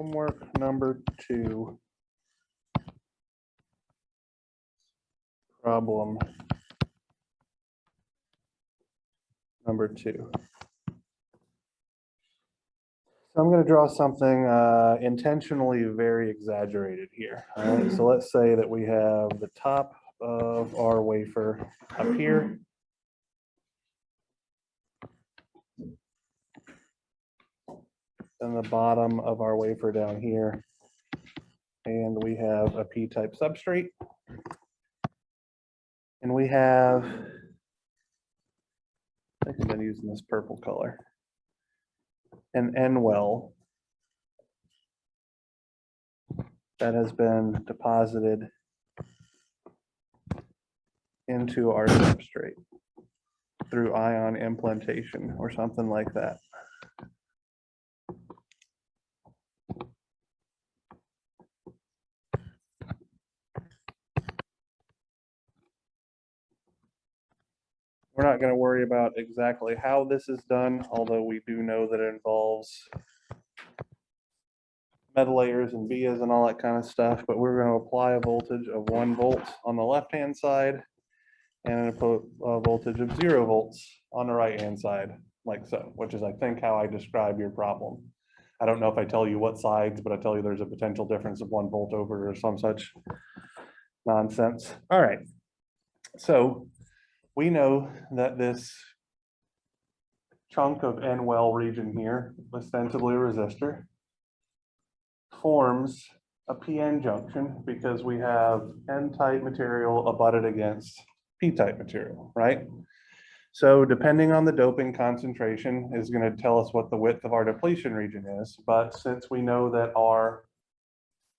Homework number 2. Problem number 2. So I'm going to draw something intentionally very exaggerated here. All right, so let's say that we have the top of our wafer up here. And the bottom of our wafer down here. And we have a P-type substrate. And we have, I think I've been using this purple color, an N well that has been deposited into our substrate through ion implantation or something like that. We're not going to worry about exactly how this is done, although we do know that it involves metal layers and vias and all that kind of stuff, but we're going to apply a voltage of 1 volt on the left-hand side and a voltage of 0 volts on the right-hand side, like so, which is, I think, how I describe your problem. I don't know if I tell you what sides, but I tell you there's a potential difference of 1 volt over or some such nonsense. All right, so we know that this chunk of N-well region here, ostensibly a resistor, forms a PN junction because we have N-type material abutted against P-type material, right? So depending on the doping concentration is going to tell us what the width of our depletion region is. But since we know that our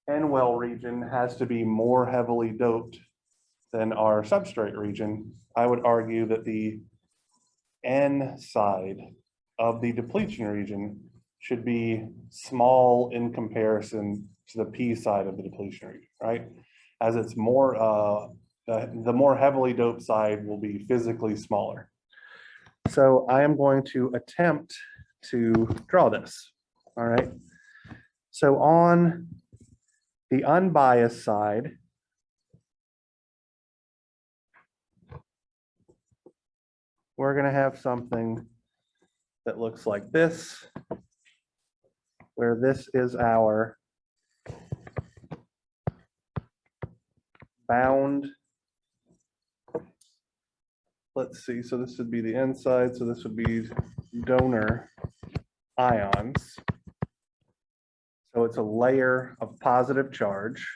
N-well region has to be more heavily doped than our substrate region, I would argue that the N side of the depletion region should be small in comparison to the P side of the depletion region, right? As it's more, the more heavily doped side will be physically smaller. So I am going to attempt to draw this, all right? So on the unbiased side, we're going to have something that looks like this, where this is our bound. Let's see, so this would be the inside, so this would be donor ions. So it's a layer of positive charge.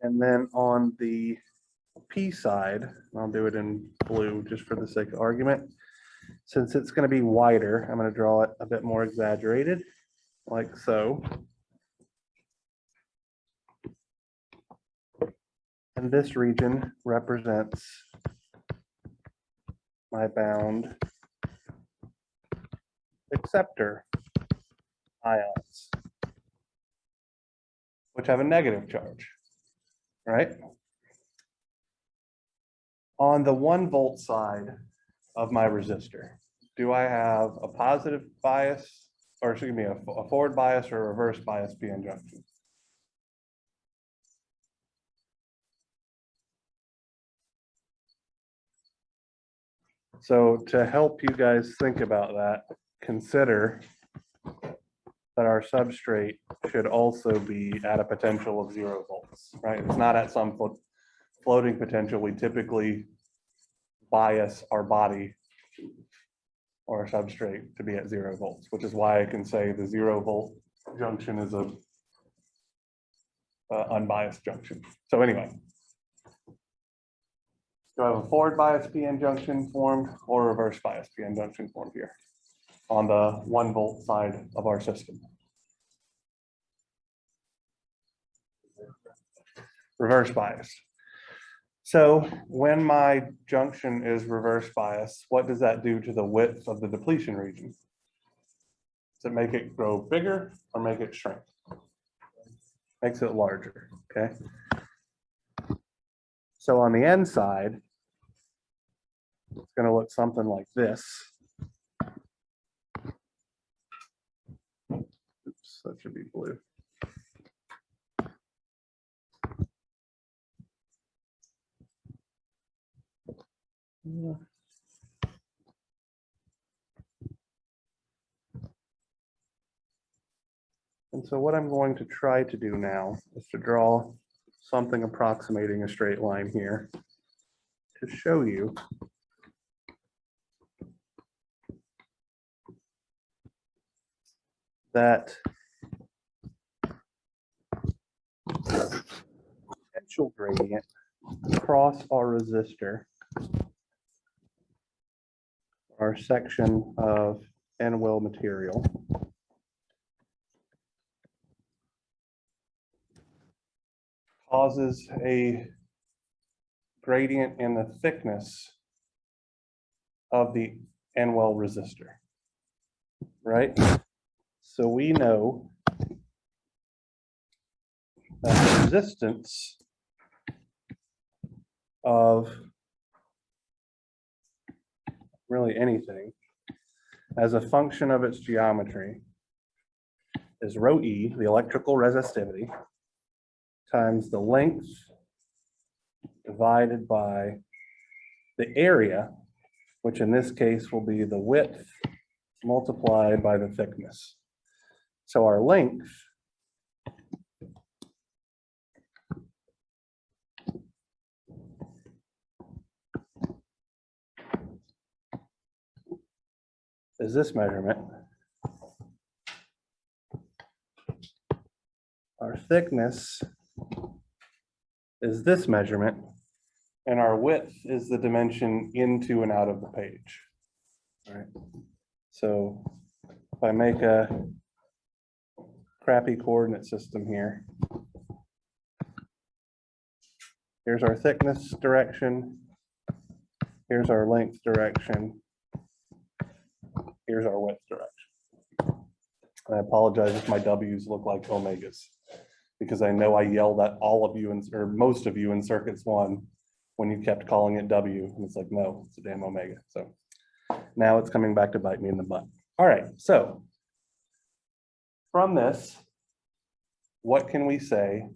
And then on the P side, I'll do it in blue just for the sake of argument. Since it's going to be wider, I'm going to draw it a bit more exaggerated, like so. And this region represents my bound acceptor ions, which have a negative charge, right? On the 1 volt side of my resistor, do I have a positive bias, or excuse me, a forward bias or a reverse bias PN junction? So to help you guys think about that, consider that our substrate should also be at a potential of 0 volts, right? It's not at some floating potential. We typically bias our body or our substrate to be at 0 volts, which is why I can say the 0 volt junction is a unbiased junction. So anyway, do I have a forward bias PN junction formed or a reverse bias PN junction formed here on the 1 volt side of our system? Reverse bias. So when my junction is reverse bias, what does that do to the width of the depletion region? Does it make it grow bigger or make it shrink? Makes it larger, okay? So on the N side, it's going to look something like this. so it should be blue. Yeah. And so what I'm going to try to do now is to draw something approximating a straight line here to show you that potential gradient across our resistor, our section of N-well material, causes a gradient in the thickness of the N-well resistor, right? So we know that the resistance of really anything as a function of its geometry is rho E, the electrical resistivity, times the length divided by the area, which in this case will be the width multiplied by the thickness. So our length is this measurement. Our thickness is this measurement, and our width is the dimension into and out of the page. All right. So if I make a crappy coordinate system here, here's our thickness direction, here's our length direction, here's our width direction. I apologize if my W's look like omegas, because I know I yelled at all of you, or most of you in circuits 1 when you kept calling it W, and it's like, no, it's a damn omega. So now it's coming back to bite me in the butt. All right, so from this, what can we say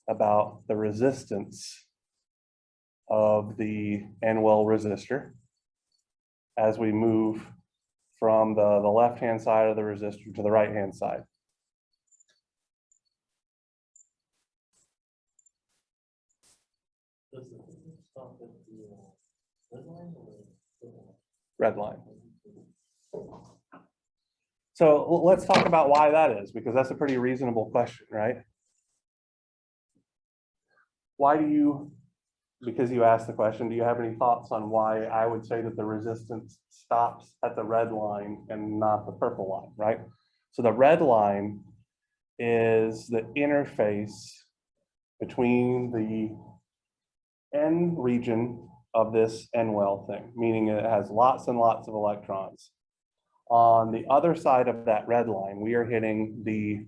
about the resistance of the N-well resistor as we move from the left-hand side of the resistor to the right-hand side? Does the thickness stop at the red line or the Red line. So let's talk about why that is, because that's a pretty reasonable question, right? Why do you, because you asked the question, do you have any thoughts on why I would say that the resistance stops at the red line and not the purple line, right? So the red line is the interface between the N region of this N-well thing, meaning it has lots and lots of electrons. On the other side of that red line, we are hitting the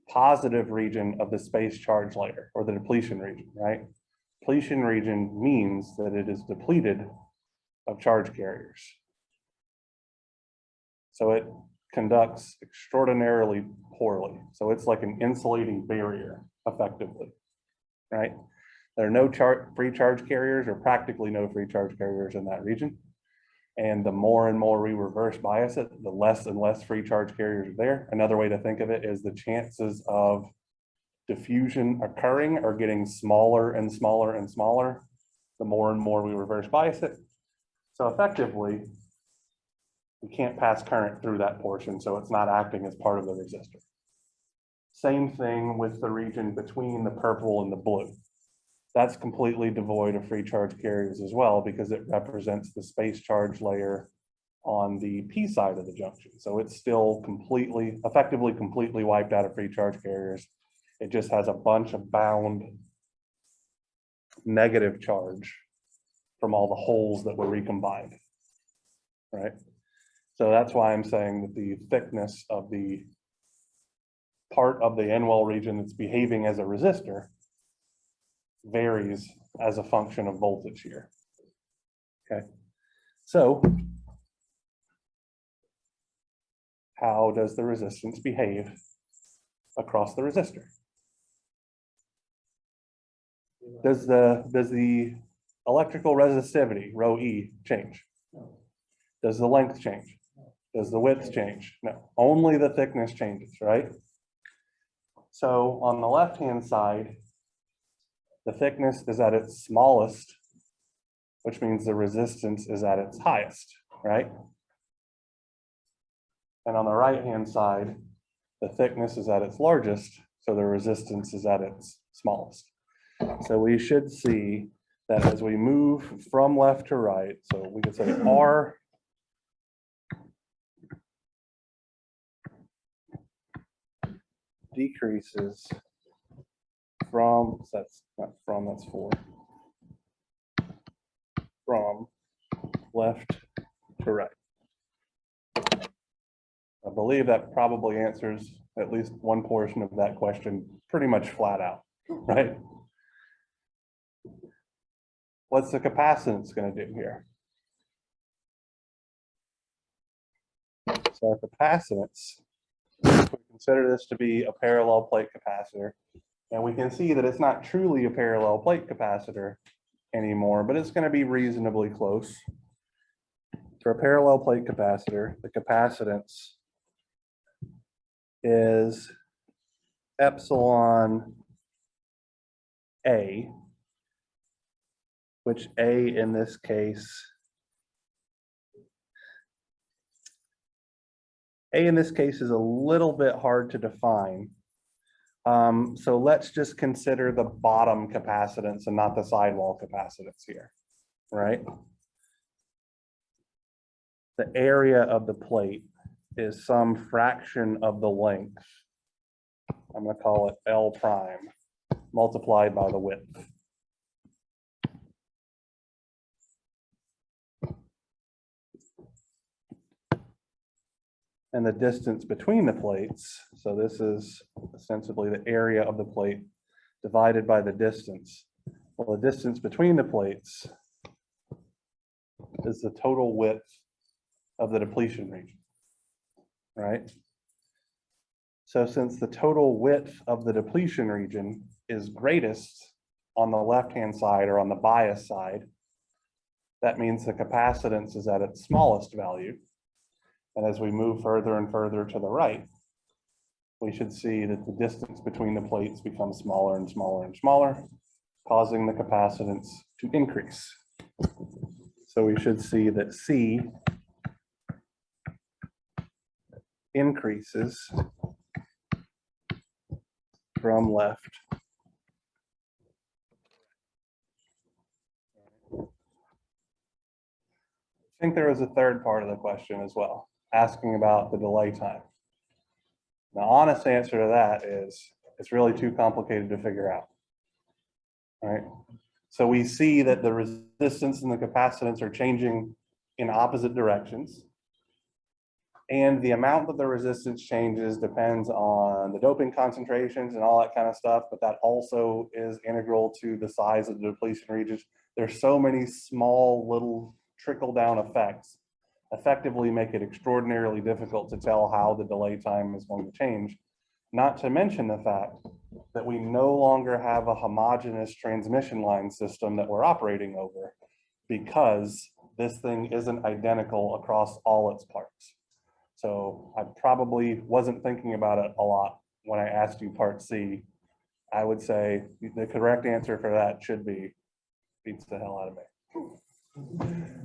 positive region of the space charge layer, or the depletion region, right? Depletion region means that it is depleted of charge carriers. So it conducts extraordinarily poorly. So it's like an insulating barrier, effectively, right? There are no free charge carriers, or practically no free charge carriers in that region. And the more and more we reverse bias it, the less and less free charge carriers are there. Another way to think of it is the chances of diffusion occurring are getting smaller and smaller and smaller the more and more we reverse bias it. So effectively, we can't pass current through that portion, so it's not acting as part of the resistor. Same thing with the region between the purple and the blue. That's completely devoid of free charge carriers as well, because it represents the space charge layer on the P side of the junction. So it's still effectively completely wiped out of free charge carriers. It just has a bunch of bound negative charge from all the holes that were recombined, right? So that's why I'm saying that the thickness of the part of the N-well region that's behaving as a resistor varies as a function of voltage here. Okay, so how does the resistance behave across the resistor. Does the electrical resistivity, rho E, change? Does the length change? Does the width change? No, only the thickness changes, right? So on the left-hand side, the thickness is at its smallest, which means the resistance is at its highest, right? And on the right-hand side, the thickness is at its largest, so the resistance is at its smallest. So we should see that as we move from left to right, so we could say R decreases from, that's not from, that's for, from left to right. I believe that probably answers at least one portion of that question pretty much flat out, right? What's the capacitance going to do here? So our capacitance, we consider this to be a parallel plate capacitor, and we can see that it's not truly a parallel plate capacitor anymore, but it's going to be reasonably close. For a parallel plate capacitor, the capacitance is epsilon A, which A in this case is a little bit hard to define. So let's just consider the bottom capacitance and not the sidewall capacitance here, right? The area of the plate is some fraction of the length. I'm going to call it L prime multiplied by the width. And the distance between the plates, so this is ostensibly the area of the plate divided by the distance. Well, the distance between the plates is the total width of the depletion region, right? So since the total width of the depletion region is greatest on the left-hand side or on the bias side, that means the capacitance is at its smallest value. And as we move further and further to the right, we should see that the distance between the plates becomes smaller and smaller and smaller, causing the capacitance to increase. So we should see that C increases from left. I think there was a third part of the question as well, asking about the delay time. The honest answer to that is it's really too complicated to figure out. All right. So we see that the resistance and the capacitance are changing in opposite directions. And the amount that the resistance changes depends on the doping concentrations and all that kind of stuff, but that also is integral to the size of the depletion regions. There's so many small little trickle down effects effectively make it extraordinarily difficult to tell how the delay time is going to change. Not to mention the fact that we no longer have a homogeneous transmission line system that we're operating over because this thing isn't identical across all its parts. So I probably wasn't thinking about it a lot when I asked you part C. I would say the correct answer for that should be beats the hell out of me.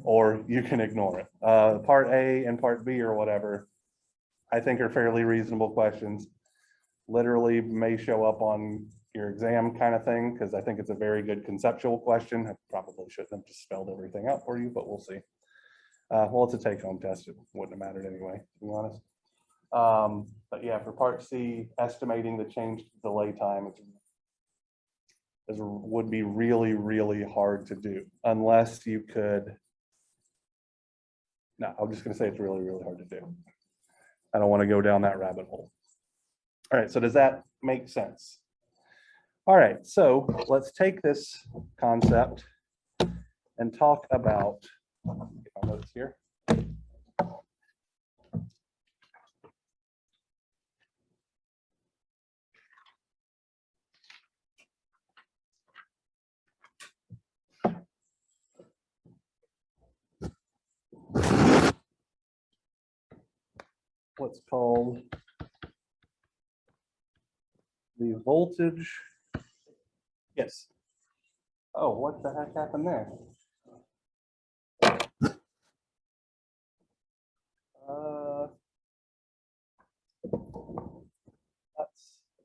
Or you can ignore it. Part A and part B or whatever, I think are fairly reasonable questions. Literally may show up on your exam kind of thing, because I think it's a very good conceptual question. I probably shouldn't have just spelled everything out for you, but we'll see. Well, it's a take-home test. It wouldn't have mattered anyway, to be honest. But yeah, for part C, estimating the change to delay time would be really, really hard to do unless you could. No, I'm just going to say it's really, really hard to do. I don't want to go down that rabbit hole. All right, so does that make sense? All right, so let's take this concept and talk about, get my notes here. what's called the voltage. Yes. Oh, what the heck happened there?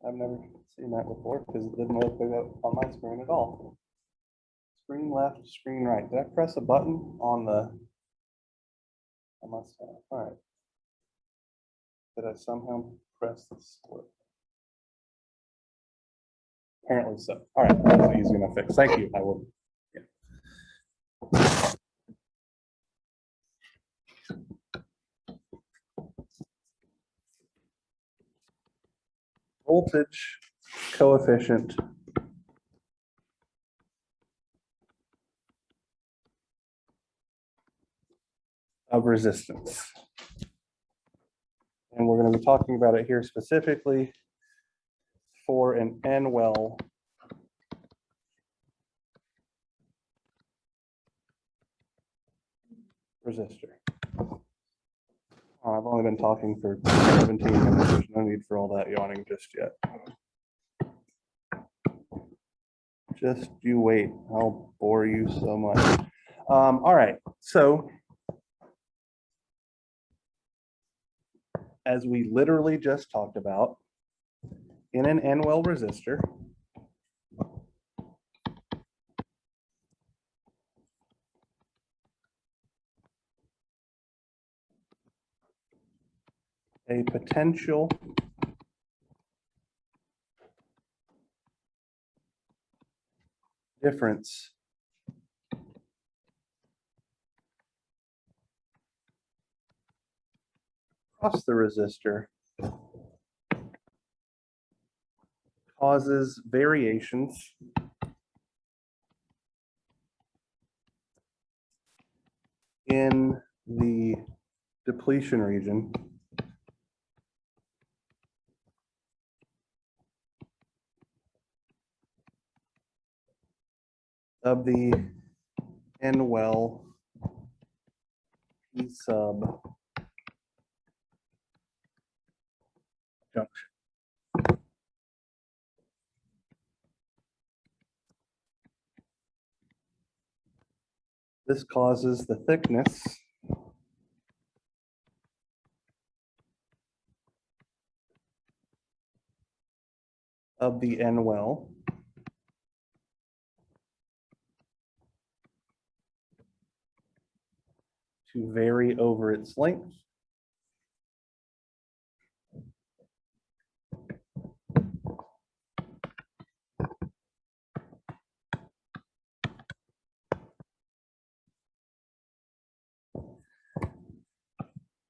I've never seen that before because it didn't look like that on my screen at all. Screen left, screen right. Did I press a button on the? I must have. All right. Did I somehow press the split? Apparently so. All right, that's easy enough fix. Thank you. I will. Yeah. Voltage coefficient of resistance. And we're going to be talking about it here specifically for an N-well resistor. I've only been talking for 17 minutes. There's no need for all that yawning just yet. Just you wait. I'll bore you so much. All right. So as we literally just talked about, in an N-well resistor, a potential difference across the resistor causes variations in the depletion region of the N-well P sub junction. This causes the thickness of the N-well to vary over its length.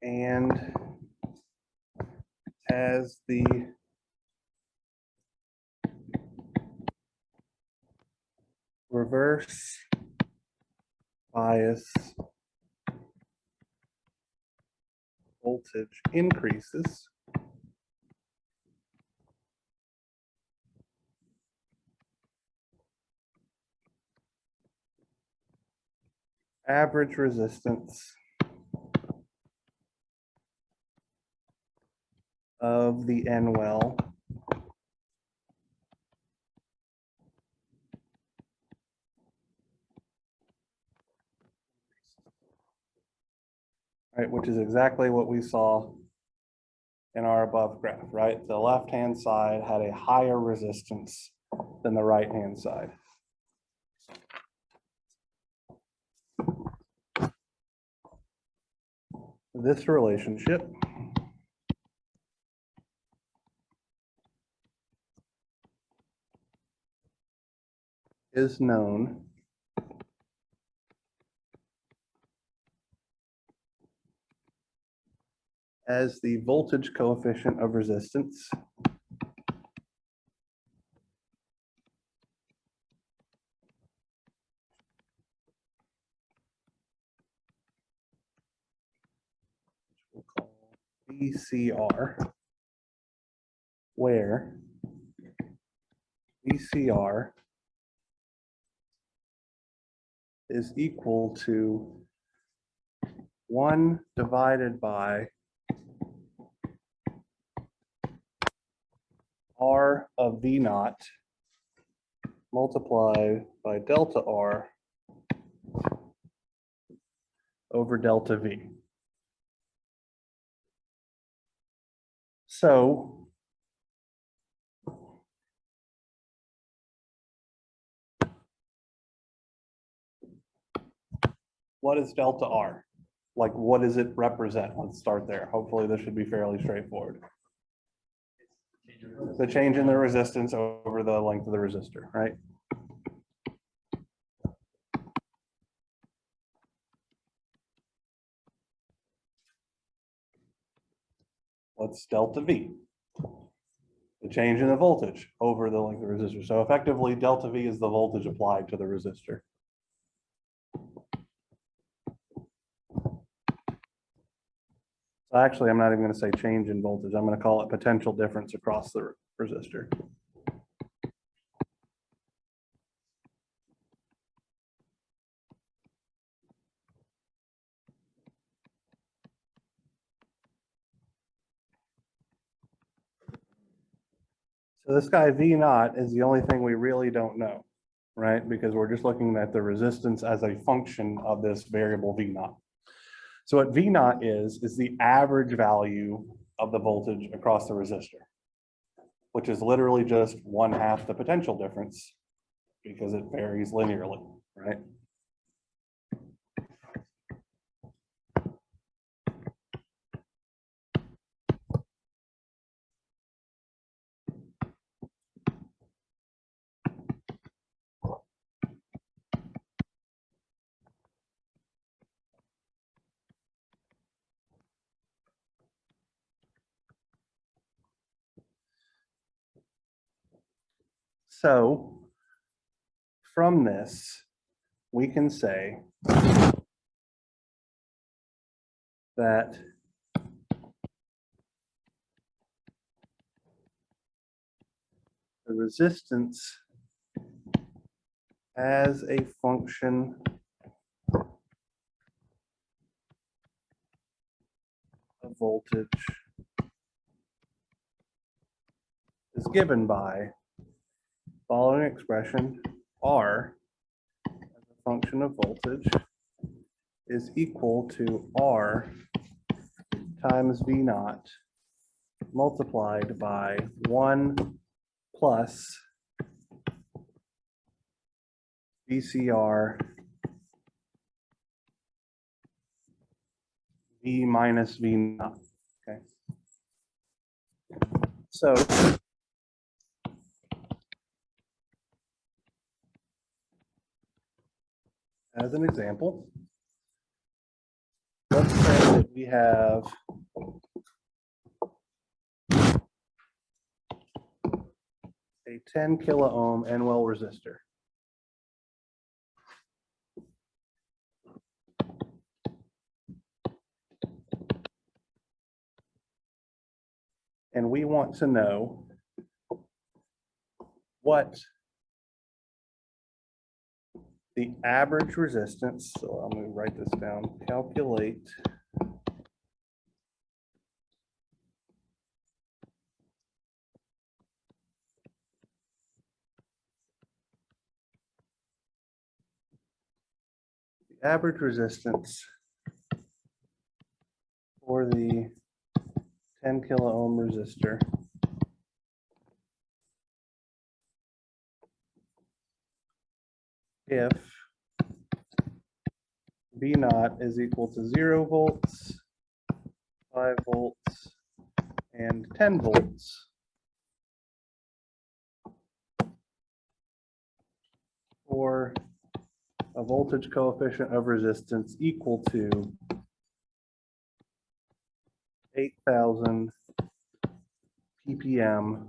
And as the reverse bias voltage increases, average resistance of the N-well right, which is exactly what we saw in our above graph, right? The left-hand side had a higher resistance than the right-hand side. This relationship is known as the voltage coefficient of resistance we'll call VCR, where VCR is equal to 1 divided by R of V naught multiplied by delta R over delta V. So what is delta R? Like, what does it represent? Let's start there. Hopefully this should be fairly straightforward. The change in the resistance over the length of the resistor, right? What's delta V? The change in the voltage over the length of the resistor. So effectively, delta V is the voltage applied to the resistor. So actually, I'm not even going to say change in voltage. I'm going to call it potential difference across the resistor. So this guy V naught is the only thing we really don't know, right? Because we're just looking at the resistance as a function of this variable V naught. So what V naught is the average value of the voltage across the resistor, which is literally just 1/2 the potential difference because it varies linearly, right? So from this, we can say that the resistance as a function of voltage is given by following expression: R as a function of voltage is equal to R times V naught multiplied by 1 plus VCR V minus V naught. Okay. So as an example, let's say that we have a 10 kilo ohm N-well resistor. And we want to know what the average resistance, so I'm going to write this down, calculate the average resistance for the 10 kilo ohm resistor if V naught is equal to 0 volts, 5 volts, and 10 volts. For a voltage coefficient of resistance equal to 8,000 ppm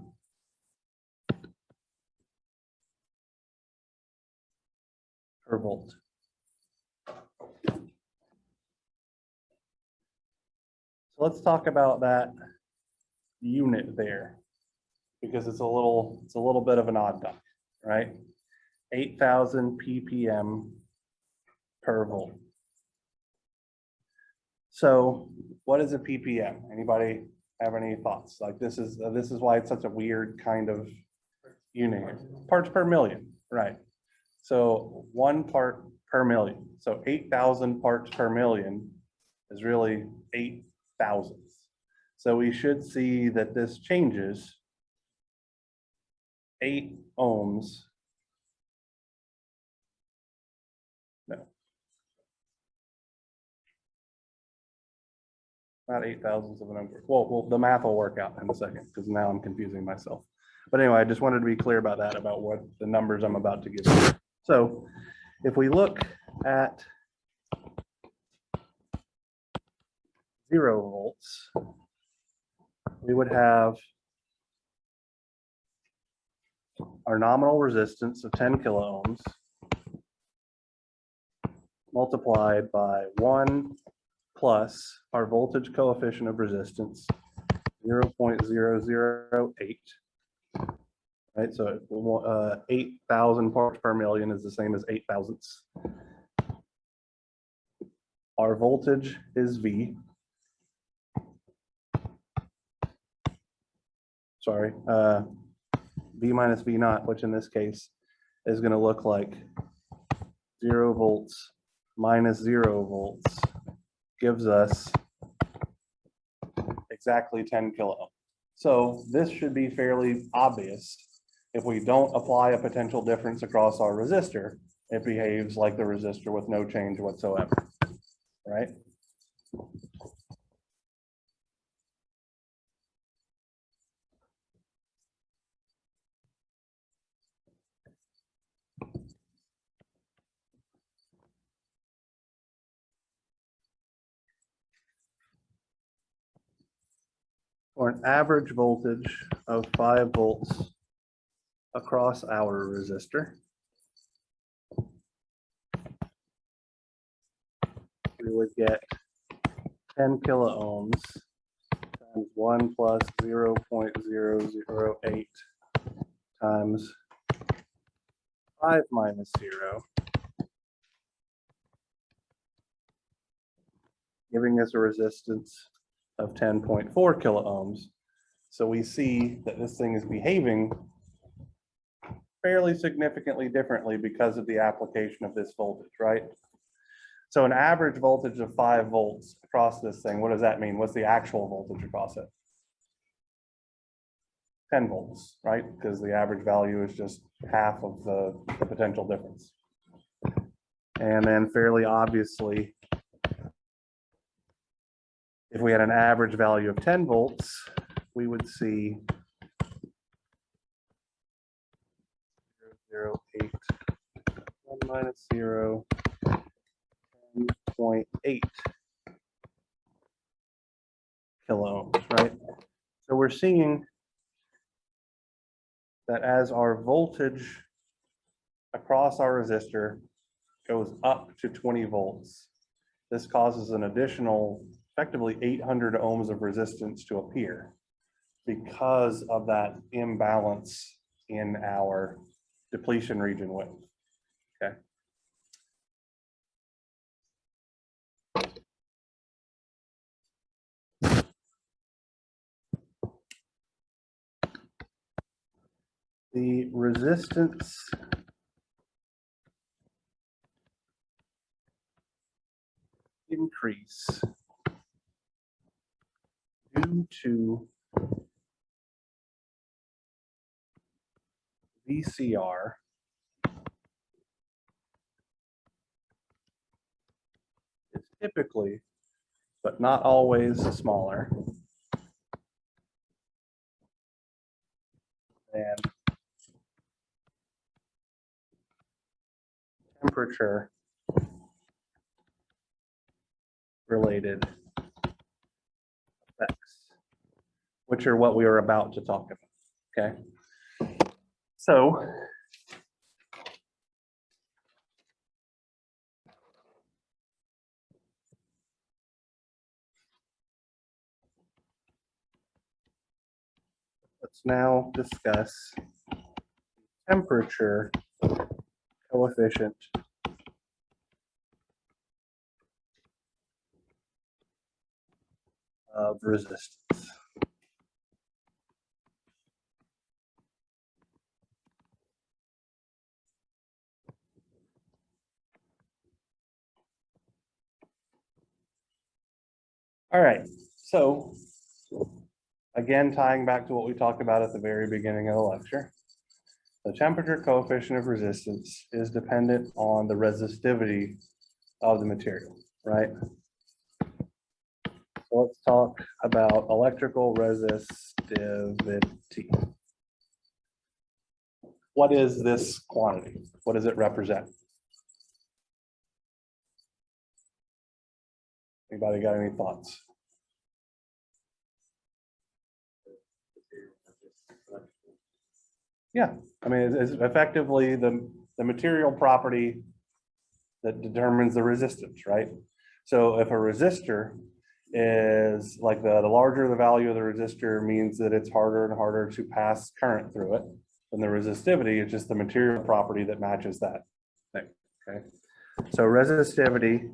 per volt. So let's talk about that unit there, because it's a little bit of an odd duck, right? 8,000 ppm per volt. So what is a ppm? Anybody have any thoughts? Like this is why it's such a weird kind of unit. Parts per million, right? So 1 part per million. So 8,000 parts per million is really 8 thousandths. So we should see that this changes 8 ohms. No. Not 8 thousandths of an ohm. Well, the math will work out in a second because now I'm confusing myself. But anyway, I just wanted to be clear about that, about what the numbers I'm about to give you. So if we look at 0 volts, we would have our nominal resistance of 10 kilo ohms multiplied by 1 plus our voltage coefficient of resistance, 0.008. Right, so 8,000 parts per million is the same as 8 thousandths. Our voltage is V. Sorry, V minus V naught, which in this case is going to look like 0 volts minus 0 volts gives us exactly 10 kilo ohm. So this should be fairly obvious. If we don't apply a potential difference across our resistor, it behaves like the resistor with no change whatsoever, right? Or an average voltage of 5 volts across our resistor, we would get 10 kilo ohms times 1 plus 0.008 times 5 minus 0, giving us a resistance of 10.4 kilo ohms. So we see that this thing is behaving fairly significantly differently because of the application of this voltage, right? So an average voltage of 5 volts across this thing, what does that mean? What's the actual voltage across it? 10 volts, right? Because the average value is just half of the potential difference. And then fairly obviously, if we had an average value of 10 volts, we would see 0.08, 1 minus 0, 10.8 kilo ohms, right? So we're seeing that as our voltage across our resistor goes up to 20 volts, this causes an additional, effectively 800 ohms of resistance to appear because of that imbalance in our depletion region width. Okay. The resistance increase due to VCR is typically, but not always, smaller than temperature related effects, which are what we were about to talk about. Okay. So let's now discuss temperature coefficient of resistance. All right, so again, tying back to what we talked about at the very beginning of the lecture, the temperature coefficient of resistance is dependent on the resistivity of the material, right? So let's talk about electrical resistivity. What is this quantity? What does it represent? Anybody got any thoughts? Yeah, I mean, it's effectively the material property that determines the resistance, right? So if a resistor is like the larger the value of the resistor means that it's harder and harder to pass current through it. And the resistivity is just the material property that matches that thing, okay? So resistivity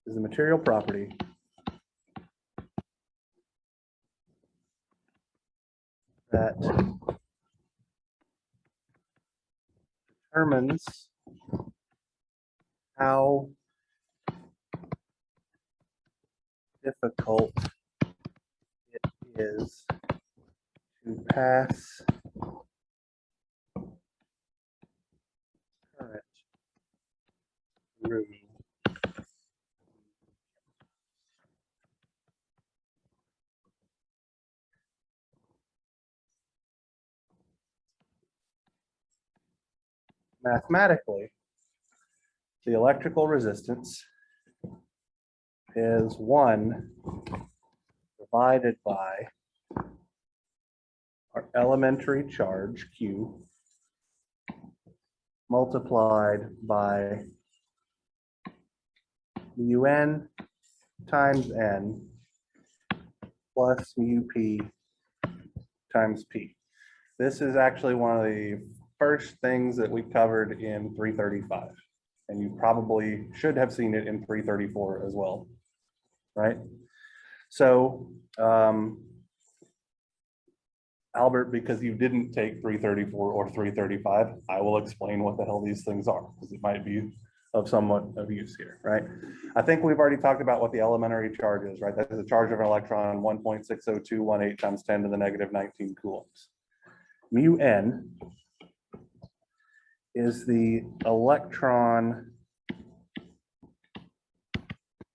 is the material property that determines how difficult it is to pass current through. Mathematically, the electrical resistance is 1 divided by our elementary charge, Q, multiplied by mu n times n plus mu p times p. This is actually one of the first things that we covered in 335. And you probably should have seen it in 334 as well, right? So, Albert, because you didn't take 334 or 335, I will explain what the hell these things are, because it might be of somewhat of use here, right? I think we've already talked about what the elementary charge is, right? That is the charge of an electron, 1.60218 times 10 to the negative 19 coulombs. Mu n is the electron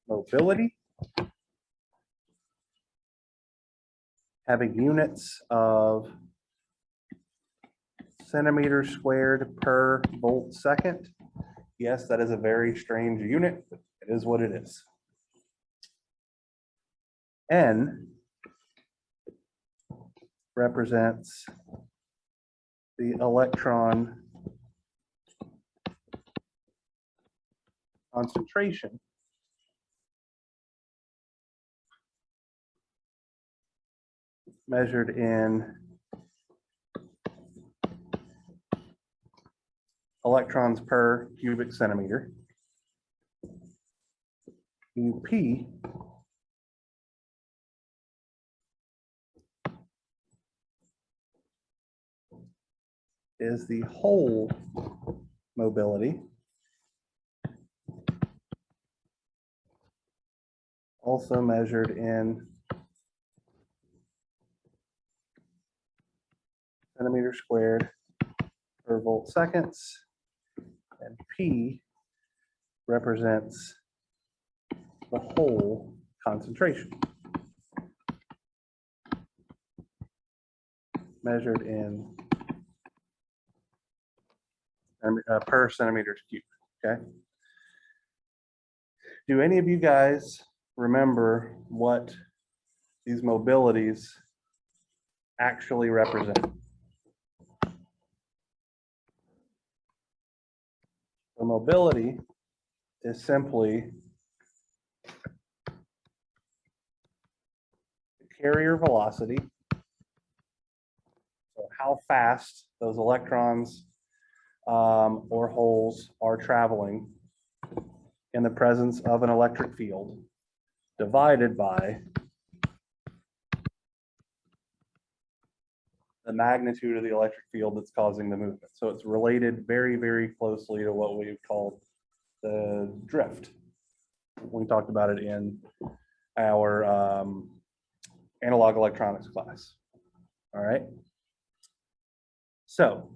mobility, having units of centimeters squared per volt second. Yes, that is a very strange unit, but it is what it is. N represents the electron concentration measured in electrons per cubic centimeter. P is the whole mobility, also measured in centimeters squared per volt seconds, and P represents the whole concentration, measured in per centimeters cubed, okay? Do any of you guys remember what these mobilities actually represent? The mobility is simply the carrier velocity, so how fast those electrons or holes are traveling in the presence of an electric field, divided by the magnitude of the electric field that's causing the movement. So it's related very, very closely to what we've called the drift, We talked about it in our analog electronics class. All right. So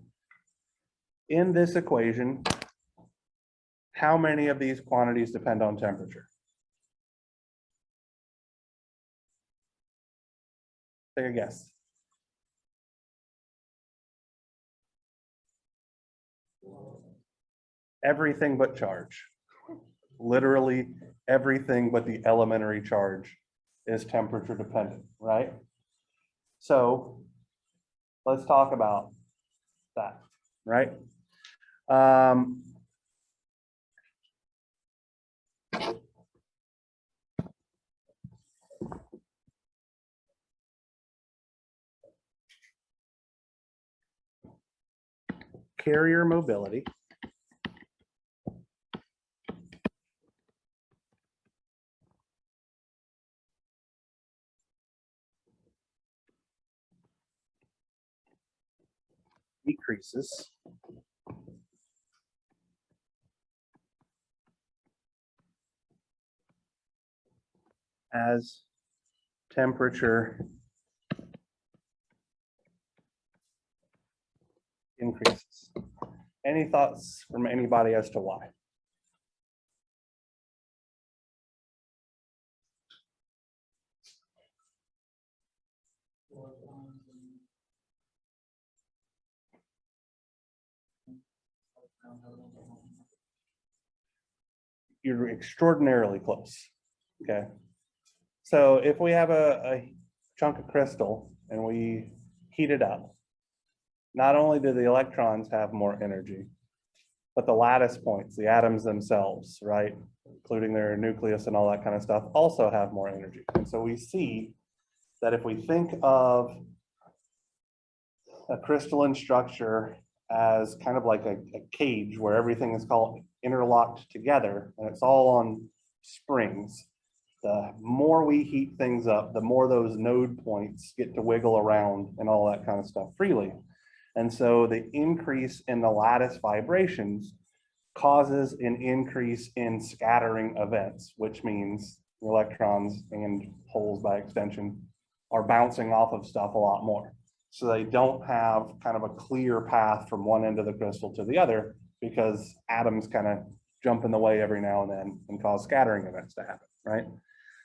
in this equation, how many of these quantities depend on temperature? Take a guess. Everything but charge. Literally everything but the elementary charge is temperature dependent, right? So let's talk about that, right? Carrier mobility decreases as temperature increases. Any thoughts from anybody as to why? You're extraordinarily close, okay? So if we have a chunk of crystal and we heat it up, not only do the electrons have more energy, but the lattice points, the atoms themselves, right, including their nucleus and all that kind of stuff, also have more energy. And so we see that if we think of a crystalline structure as kind of like a cage where everything is called interlocked together and it's all on springs, the more we heat things up, the more those node points get to wiggle around and all that kind of stuff freely. And so the increase in the lattice vibrations causes an increase in scattering events, which means electrons and holes by extension are bouncing off of stuff a lot more. So they don't have kind of a clear path from one end of the crystal to the other because atoms kind of jump in the way every now and then and cause scattering events to happen, right?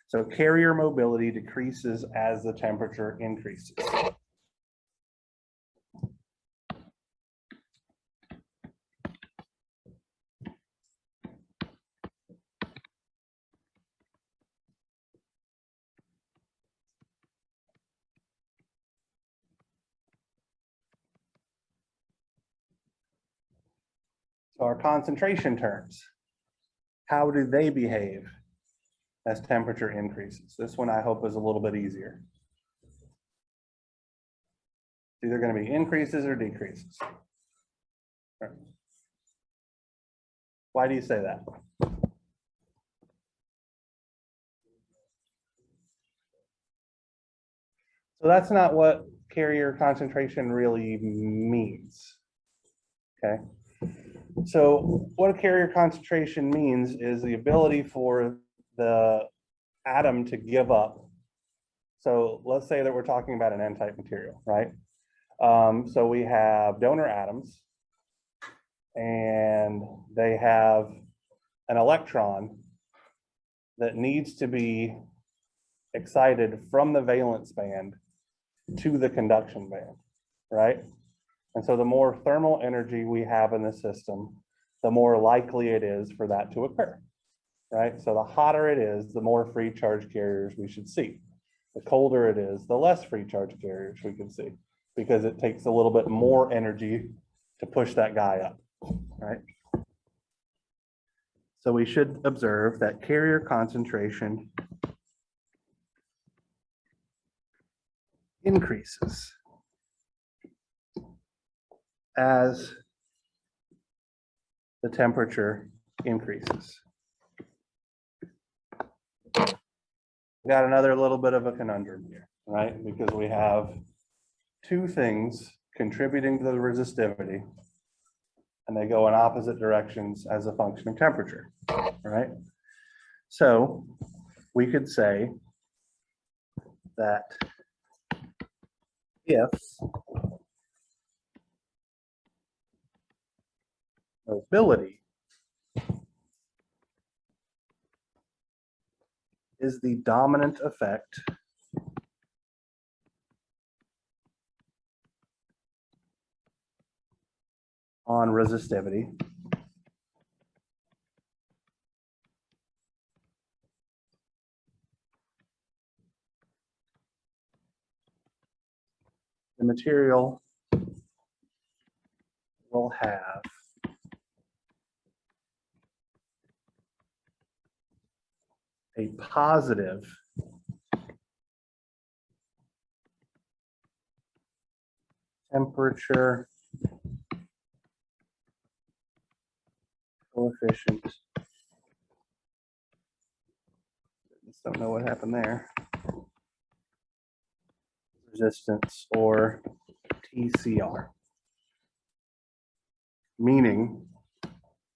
So carrier mobility decreases as the temperature increases. So our concentration terms, how do they behave as temperature increases? This one I hope is a little bit easier. It's either going to be increases or decreases. Why do you say that? So that's not what carrier concentration really means. Okay. So what a carrier concentration means is the ability for the atom to give up. So let's say that we're talking about an N-type material, right? So we have donor atoms and they have an electron that needs to be excited from the valence band to the conduction band, right? And so the more thermal energy we have in the system, the more likely it is for that to occur, right? So the hotter it is, the more free charge carriers we should see. The colder it is, the less free charge carriers we can see because it takes a little bit more energy to push that guy up, right? So we should observe that carrier concentration increases as the temperature increases. We got another little bit of a conundrum here, right? Because we have two things contributing to the resistivity and they go in opposite directions as a function of temperature, right? So we could say that if mobility is the dominant effect on resistivity, the material will have a positive temperature coefficient. Just don't know what happened there. Resistance, or TCR. Meaning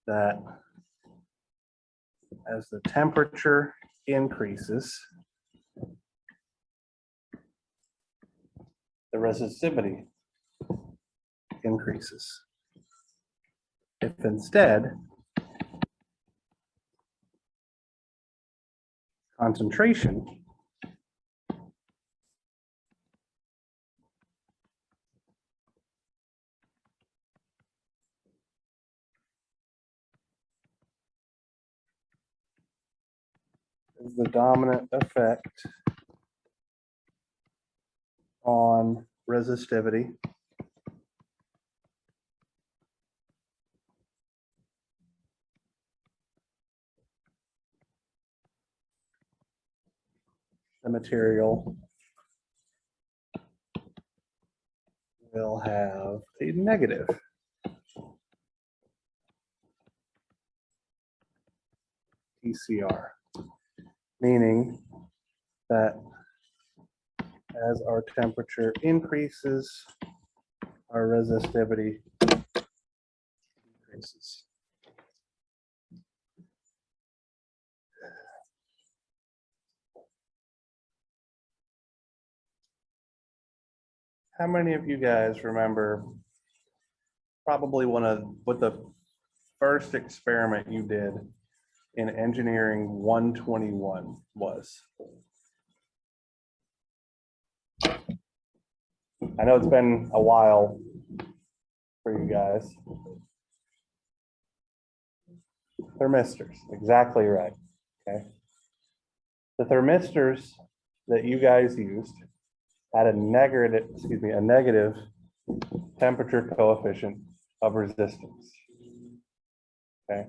that as the temperature increases, the resistivity increases. If instead concentration is the dominant effect on resistivity, the material will have a negative TCR, meaning that as our temperature increases, our resistivity increases. How many of you guys remember probably what the first experiment you did in engineering 121 was? I know it's been a while for you guys. Thermistors, exactly right. Okay. The thermistors that you guys used had a negative temperature coefficient of resistance. Okay.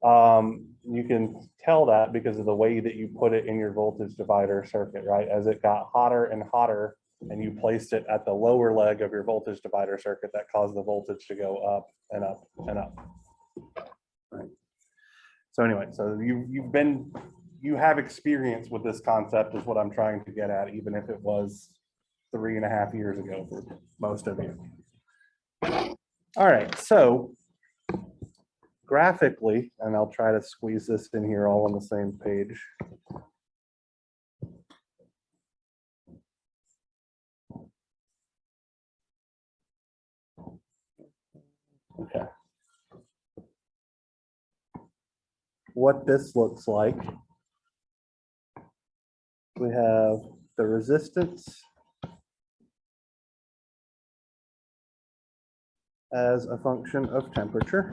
You can tell that because of the way that you put it in your voltage divider circuit, right? As it got hotter and hotter and you placed it at the lower leg of your voltage divider circuit, that caused the voltage to go up and up and up. Right. So anyway, so you have experience with this concept is what I'm trying to get at, even if it was 3.5 years ago for most of you. All right, so graphically, and I'll try to squeeze this in here all on the same page. Okay. What this looks like, we have the resistance as a function of temperature.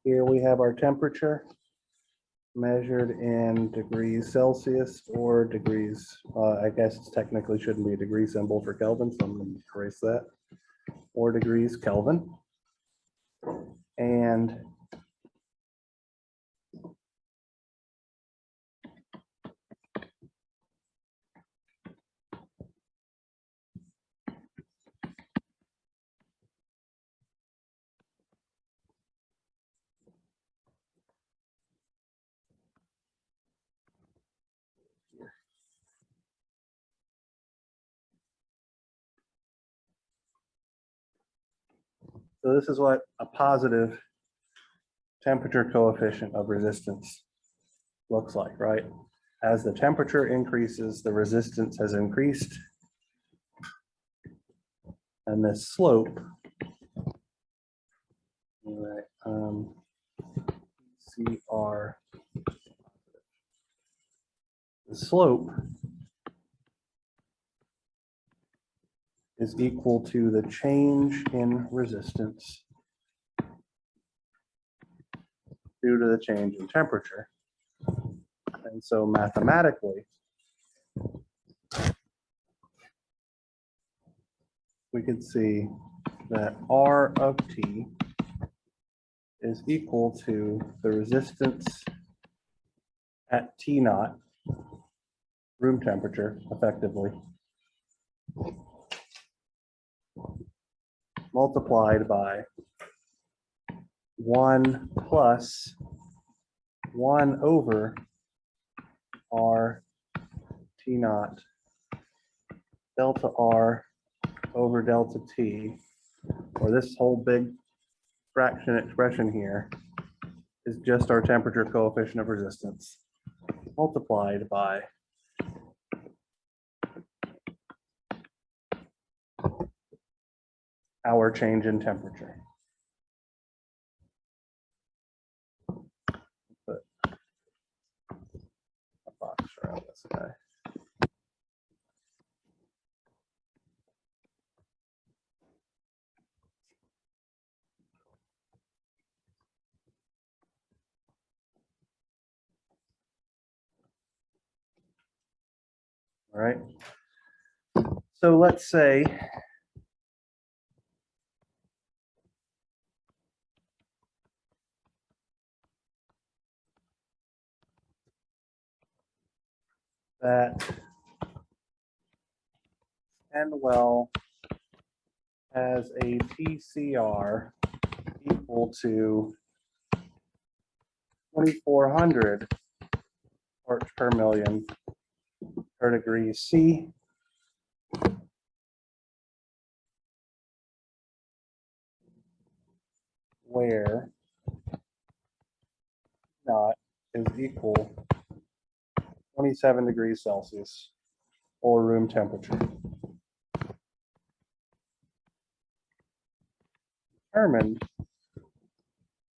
Here we have our temperature measured in degrees Celsius or degrees, I guess it technically shouldn't be a degree symbol for Kelvin, so I'm going to erase that, or degrees Kelvin. And So this is what a positive temperature coefficient of resistance looks like, right? As the temperature increases, the resistance has increased. And this slope, all right, CR, the slope is equal to the change in resistance due to the change in temperature. And so mathematically, we could see that R of T is equal to the resistance at T naught, room temperature, effectively, multiplied by 1 plus 1 over R T naught delta R over delta T, or this whole big fraction expression here is just our temperature coefficient of resistance multiplied by our change in temperature. Put a box around this guy. All right. So let's say that N well has a TCR equal to 2,400 parts per million per degree C, where naught is equal 27 degrees Celsius or room temperature. Determine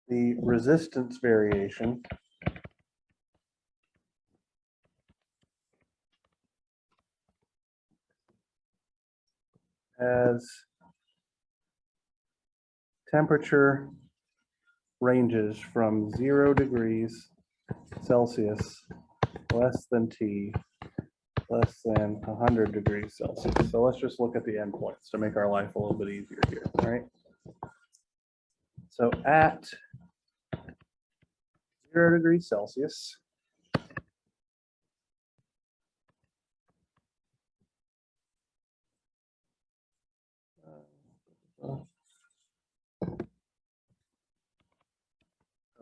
the resistance variation as temperature ranges from 0 degrees Celsius less than T less than 100 degrees Celsius. So let's just look at the endpoints to make our life a little bit easier here, all right? So at 0 degrees Celsius,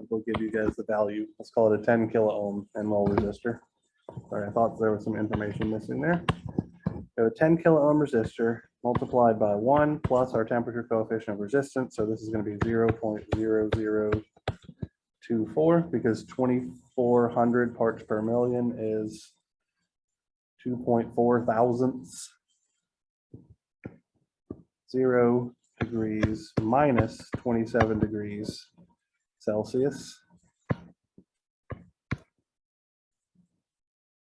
we'll give you guys the value. Let's call it a 10 kilo ohm N-well resistor. Sorry, I thought there was some information missing there. So a 10 kilo ohm resistor multiplied by 1 plus our temperature coefficient of resistance. So this is going to be 0.0024 because 2,400 parts per million is 2.4 thousandths. 0 degrees minus 27 degrees Celsius.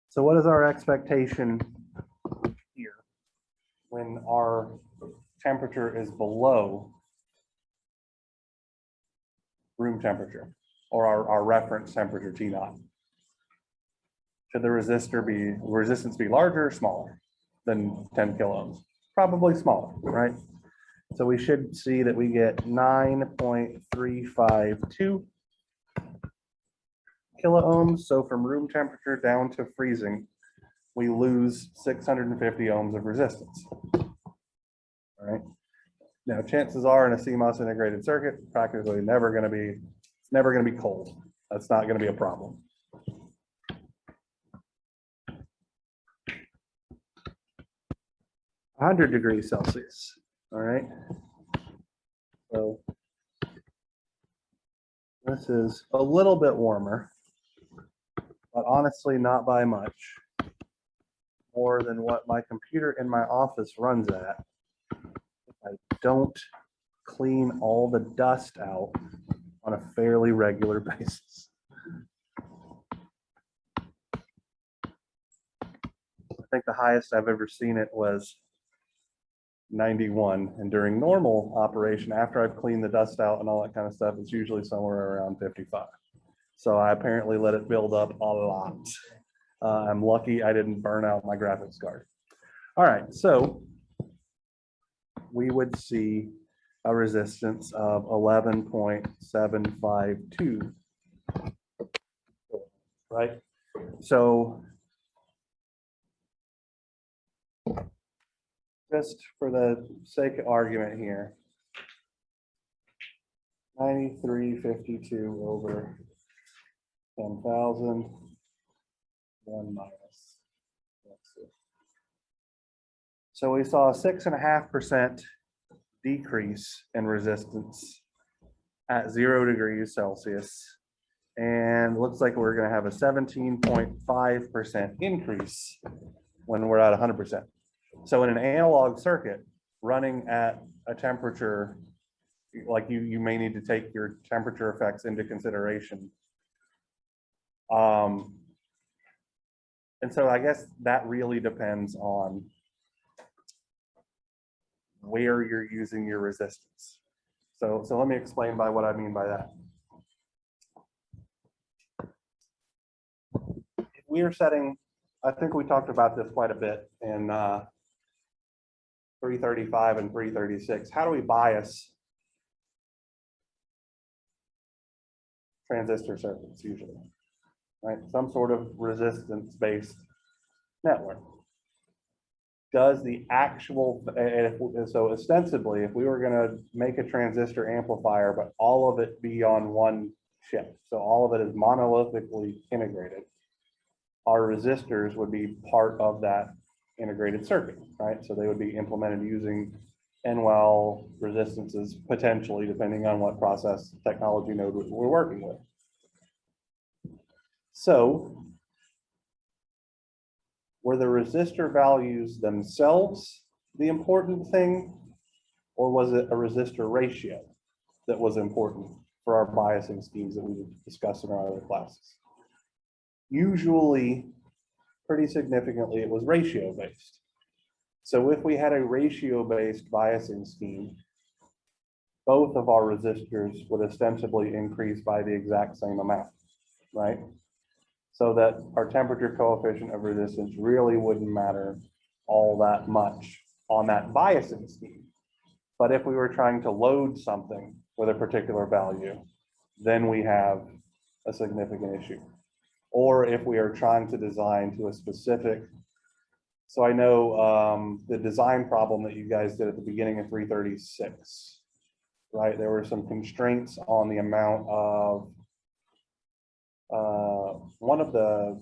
So what is our expectation here when our temperature is below room temperature or our reference temperature T naught? Should the resistance be larger or smaller than 10 kilo ohms? Probably smaller, right? So we should see that we get 9.352 kilo ohms. So from room temperature down to freezing, we lose 650 ohms of resistance. All right. Now, chances are in a CMOS integrated circuit, practically it's never going to be cold. That's not going to be a problem. .100 degrees Celsius. All right. So This is a little bit warmer, but honestly not by much. More than what my computer in my office runs at. I don't clean all the dust out on a fairly regular basis. I think the highest I've ever seen it was 91. And during normal operation, after I've cleaned the dust out and all that kind of stuff, it's usually somewhere around 55. So I apparently let it build up a lot. I'm lucky I didn't burn out my graphics card. All right, so we would see a resistance of 11.752, right? So just for the sake of argument here, 9352 over 10,000, 1 minus. Let's see. So we saw a 6.5% decrease in resistance at 0 degrees Celsius. And looks like we're going to have a 17.5% increase when we're at 100%. So in an analog circuit running at a temperature, like you may need to take your temperature effects into consideration. And so I guess that really depends on where you're using your resistance. So let me explain by what I mean by that. If we are setting, I think we talked about this quite a bit in 335 and 336. How do we bias transistor circuits usually? Right, some sort of resistance-based network. Does the actual, so ostensibly, if we were going to make a transistor amplifier, but all of it be on one chip, so all of it is monolithically integrated, our resistors would be part of that integrated circuit, right? So they would be implemented using NWEL resistances, potentially, depending on what process technology node we're working with. So were the resistor values themselves the important thing, or was it a resistor ratio that was important for our biasing schemes that we discussed in our other classes? Usually, pretty significantly, it was ratio based. So if we had a ratio based biasing scheme, both of our resistors would ostensibly increase by the exact same amount, right? So that our temperature coefficient of resistance really wouldn't matter all that much on that biasing scheme. But if we were trying to load something with a particular value, then we have a significant issue. Or if we are trying to design to a specific, so I know the design problem that you guys did at the beginning of 336, right? There were some constraints on the amount of one of the,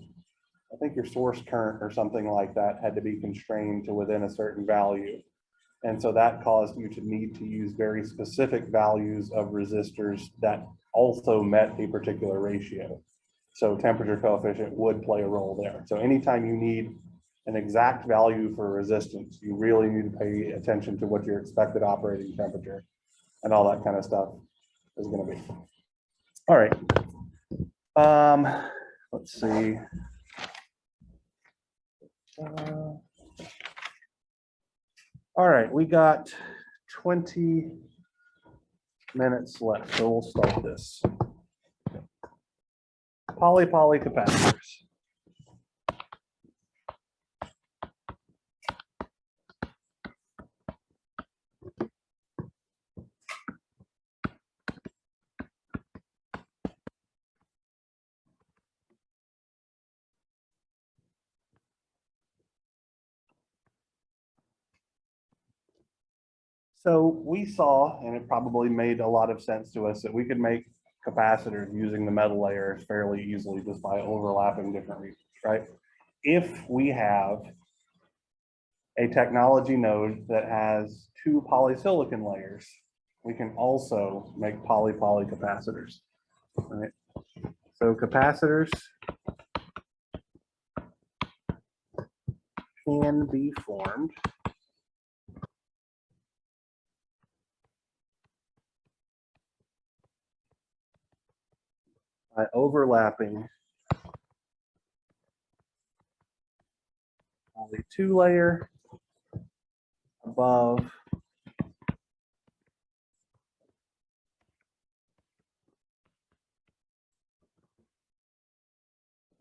I think your source current or something like that had to be constrained to within a certain value. And so that caused you to need to use very specific values of resistors that also met a particular ratio. So temperature coefficient would play a role there. So anytime you need an exact value for resistance, you really need to pay attention to what your expected operating temperature and all that kind of stuff is going to be. All right. Let's see. All right, we got 20 minutes left, so we'll start this. Poly capacitors. So we saw, and it probably made a lot of sense to us, that we could make capacitors using the metal layers fairly easily just by overlapping different regions, right? If we have a technology node that has 2 polysilicon layers, we can also make poly capacitors. right? So capacitors can be formed by overlapping poly 2 layer above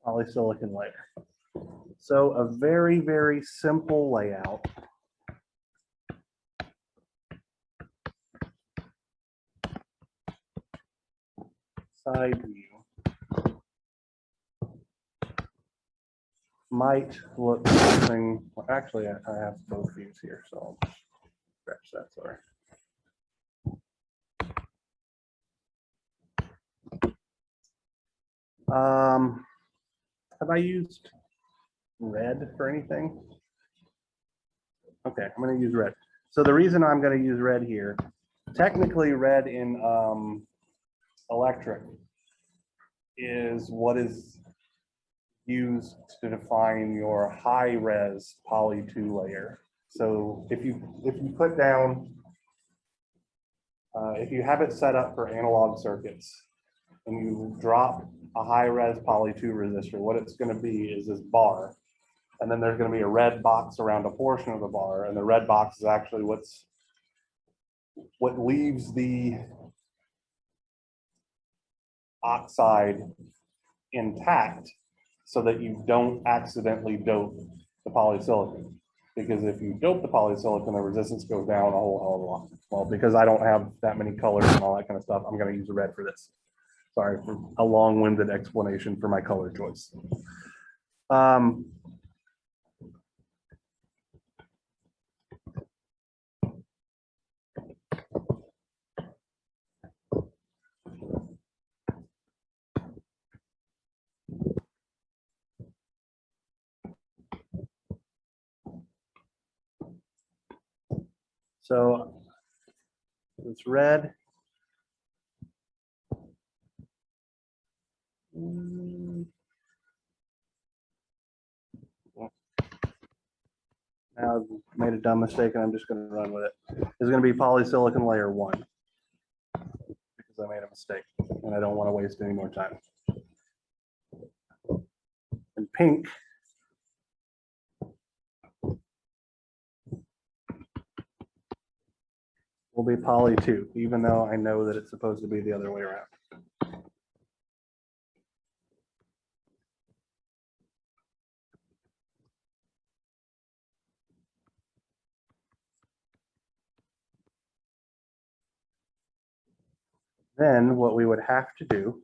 polysilicon layer. So a very, very simple layout. Side view might look something, well, actually, I have both views here, so I'll just scratch that, sorry. Have I used red for anything? Okay, I'm going to use red. So the reason I'm going to use red here, technically red in electric is what is used to define your high res poly 2 layer. So if you put down, if you have it set up for analog circuits and you drop a high res poly 2 resistor, what it's going to be is this bar. And then there's going to be a red box around a portion of the bar. And the red box is actually what leaves the oxide intact so that you don't accidentally dope the polysilicon. Because if you dope the polysilicon, the resistance goes down a whole hell of a lot. Well, because I don't have that many colors and all that kind of stuff, I'm going to use red for this. Sorry for a long-winded explanation for my color choice. So it's red. Now I've made a dumb mistake and I'm just going to run with it. It's going to be polysilicon layer 1 because I made a mistake and I don't want to waste any more time. And pink will be poly 2, even though I know that it's supposed to be the other way around. Then what we would have to do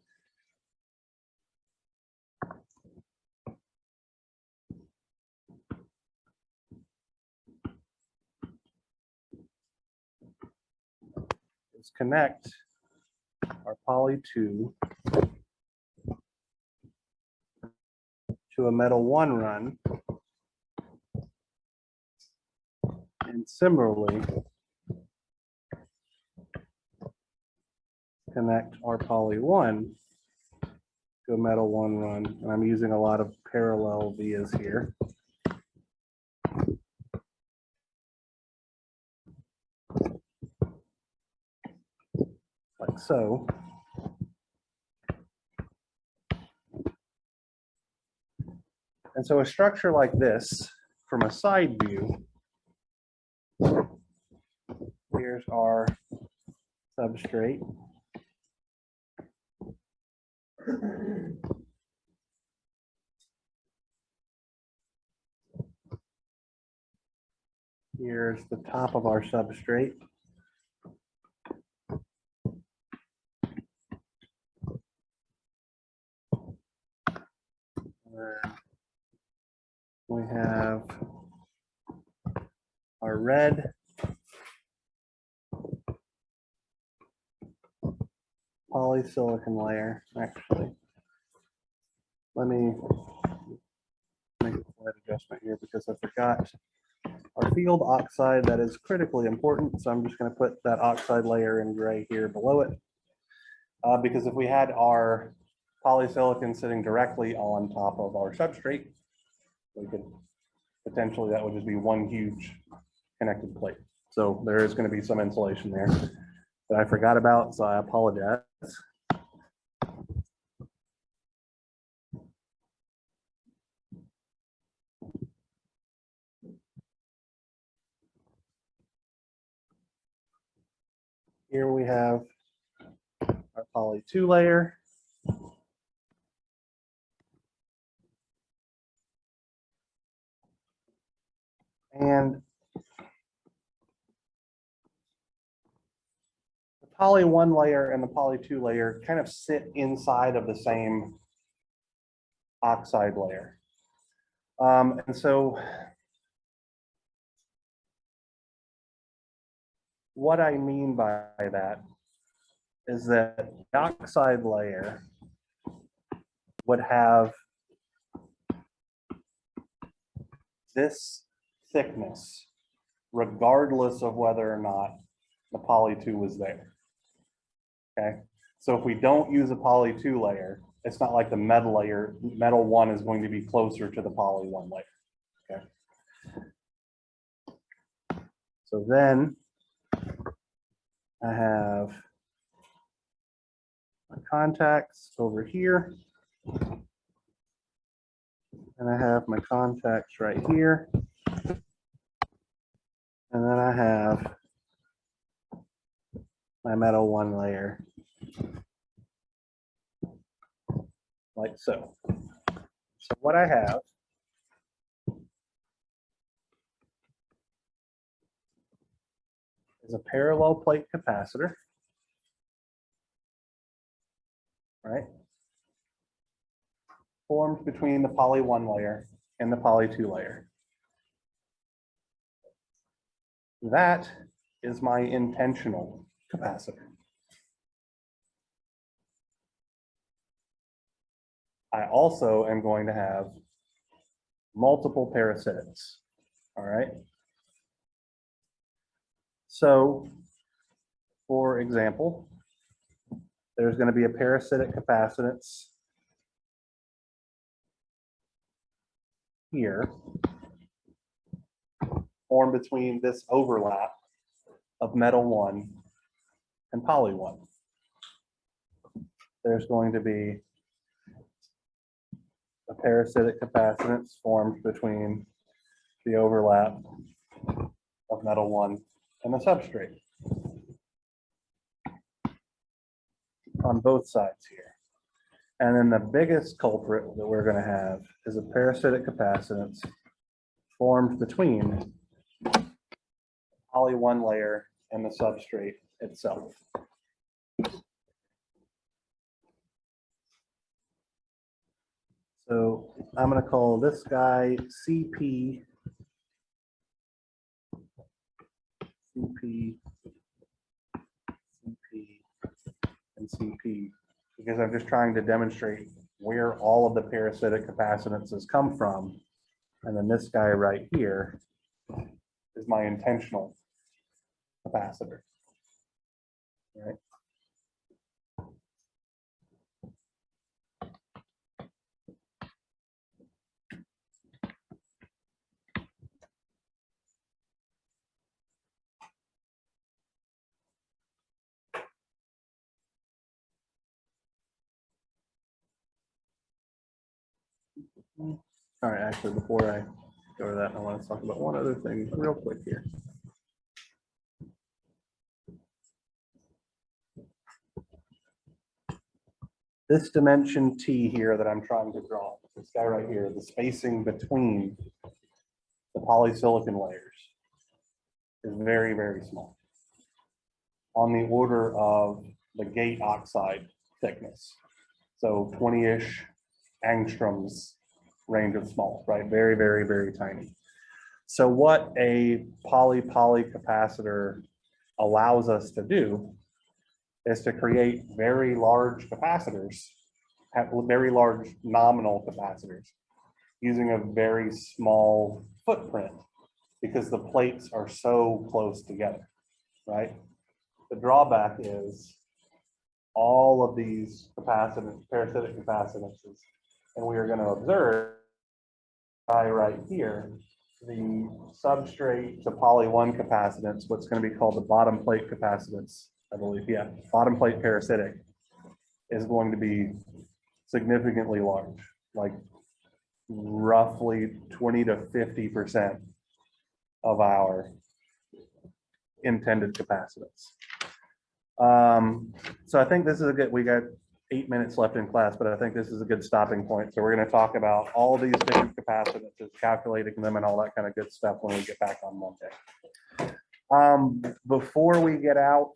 is connect our poly 2 to a metal 1 run. And similarly, connect our poly 1 to a metal 1 run. And I'm using a lot of parallel vias here. Like so. And so a structure like this, from a side view, here's our substrate. Here's the top of our substrate. We have our red polysilicon layer. Actually, let me make a slight adjustment here because I forgot our field oxide. That is critically important. So I'm just going to put that oxide layer in gray here below it. Because if we had our polysilicon sitting directly on top of our substrate, we could potentially, that would just be one huge connected plate. So there is going to be some insulation there that I forgot about, so I apologize. Here we have our poly 2 layer. And the poly 1 layer and the poly 2 layer kind of sit inside of the same oxide layer. And so what I mean by that is that the oxide layer would have this thickness, regardless of whether or not the poly 2 was there. Okay, so if we don't use a poly 2 layer, it's not like the metal layer, metal 1 is going to be closer to the poly 1 layer. Okay, so then I have my contacts over here, and I have my contacts right here, and then I have my metal 1 layer, like so. So what I have is a parallel plate capacitor, right? Formed between the poly 1 layer and the poly 2 layer. That is my intentional capacitor. I also am going to have multiple parasitics, all right? So, for example, there's going to be a parasitic capacitance here, formed between this overlap of metal 1 and poly 1. There's going to be a parasitic capacitance formed between the overlap of metal 1 and the substrate on both sides here. And then the biggest culprit that we're going to have is a parasitic capacitance formed between the poly 1 layer and the substrate itself. So I'm going to call this guy CP, CP, CP, and CP, because I'm just trying to demonstrate where all of the parasitic capacitances come from. And then this guy right here is my intentional capacitor, right? All right, actually, before I go to that, I want to talk about one other thing real quick here. This dimension T here that I'm trying to draw, this guy right here, the spacing between the polysilicon layers is very, very small, on the order of the gate oxide thickness. So 20-ish angstroms range of small, right? Very, very, very tiny. So what a poly-poly capacitor allows us to do is to create very large capacitors, have very large nominal capacitors, using a very small footprint because the plates are so close together, right? The drawback is all of these capacitance, parasitic capacitances, and we are going to observe right here, the substrate to poly 1 capacitance, what's going to be called the bottom plate capacitance, I believe, yeah, bottom plate parasitic, is going to be significantly large, like roughly 20 to 50% of our intended capacitance. So I think this is a good, we got 8 minutes left in class, but I think this is a good stopping point. So we're going to talk about all these different capacitances, calculating them and all that kind of good stuff when we get back on Monday. Before we get out,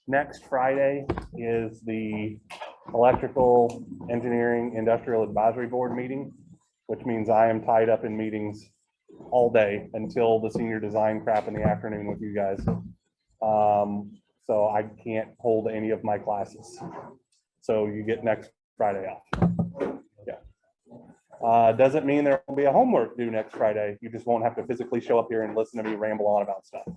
next Friday is the Electrical Engineering Industrial Advisory Board meeting, which means I am tied up in meetings all day until the senior design crap in the afternoon with you guys. So I can't hold any of my classes. So you get next Friday off. Yeah. Doesn't mean there will be a homework due next Friday. You just won't have to physically show up here and listen to me ramble on about stuff.